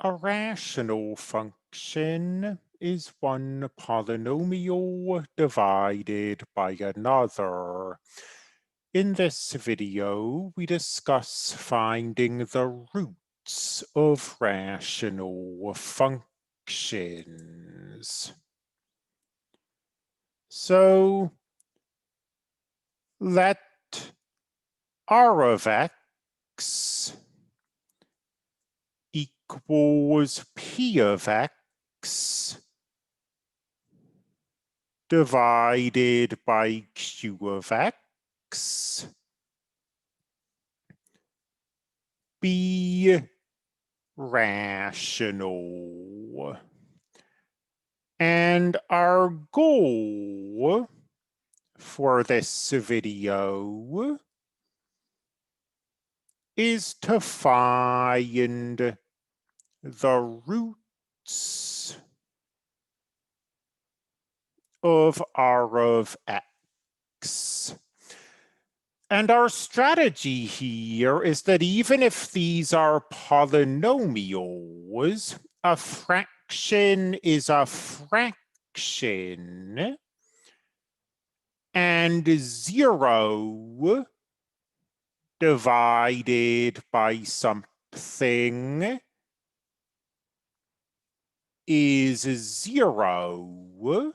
A rational function is one polynomial divided by another. In this video, we discuss finding the roots of rational functions. So let R of x equals P of x divided by Q of x be rational. And our goal for this video is to find the roots of R of x. And our strategy here is that even if these are polynomials, a fraction is a fraction, and 0 divided by something is 0.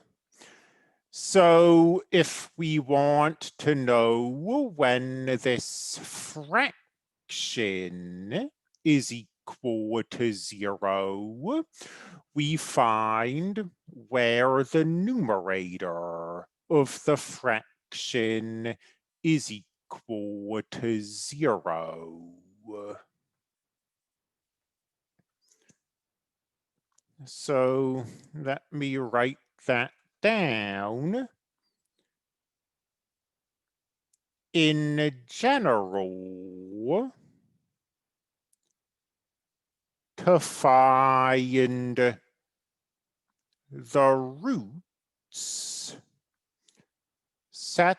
So if we want to know when this fraction is equal to 0, we find where the numerator of the fraction is equal to 0. So let me write that down. In general, to find the roots, set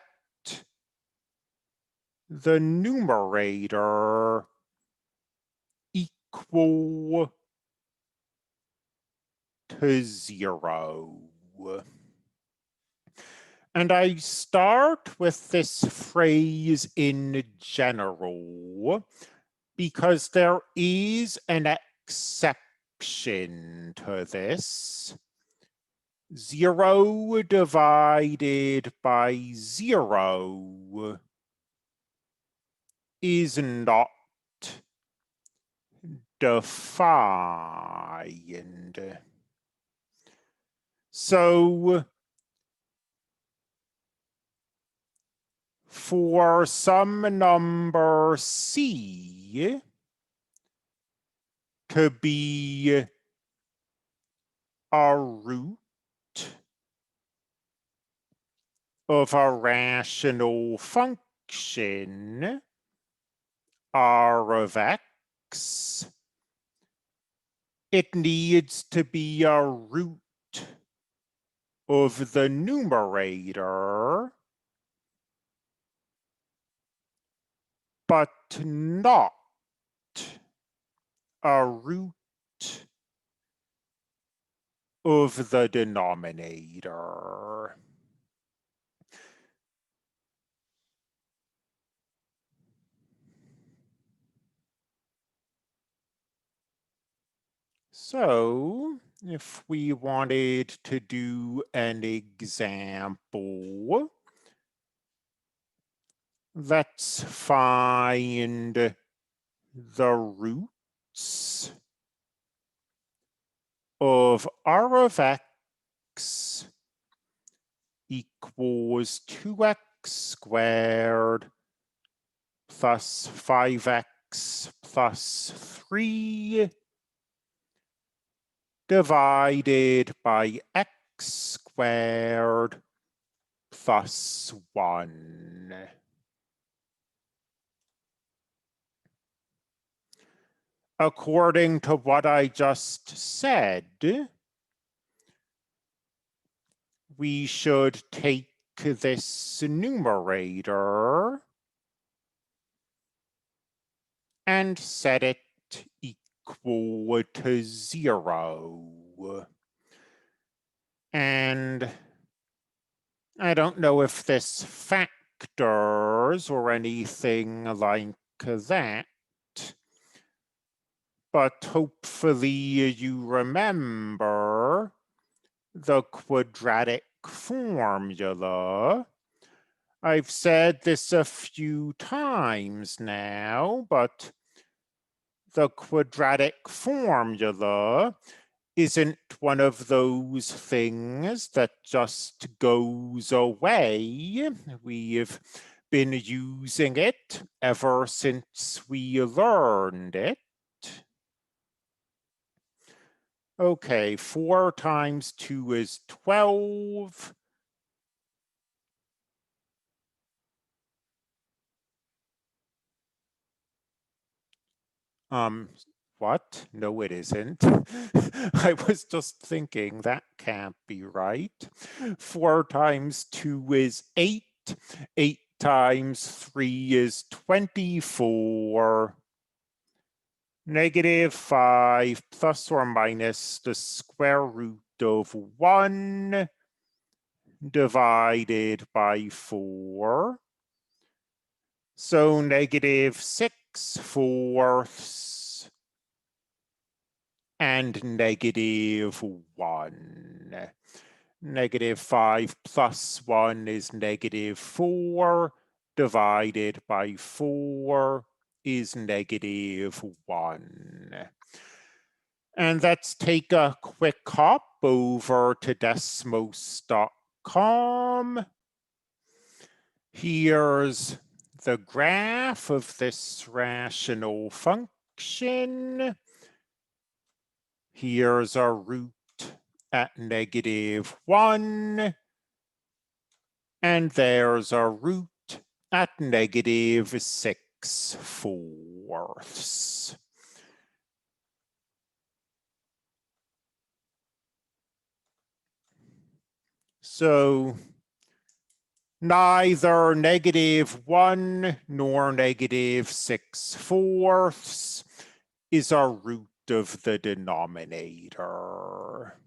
the numerator equal to 0. And I start with this phrase in general because there is an exception to this. 0 divided by 0 is not defined. So for some number C to be a root of a rational function, R of x, it needs to be a root of the numerator, but not a root of the denominator. So if we wanted to do an example, let's find the roots of R of x equals 2x squared plus 5x plus 3 divided by x squared plus 1. According to what I just said, we should take this numerator and set it equal to 0. And I don't know if this factors or anything like that, but hopefully you remember the quadratic formula. I've said this a few times now, but the quadratic formula isn't one of those things that just goes away. We've been using it ever since we learned it. Okay, 4 times 2 is 12. What? No, it isn't. I was just thinking that can't be right. 4 times 2 is 8. 8 times 3 is 24. -5 plus or minus the square root of 1 divided by 4. So -6/4 and -1. -5 plus 1 is -4 divided by 4 is -1. And let's take a quick hop over to Desmos.com. Here's the graph of this rational function. Here's our root at -1. And there's our root at -6/4. So neither -1 nor -6/4 is our root of the denominator.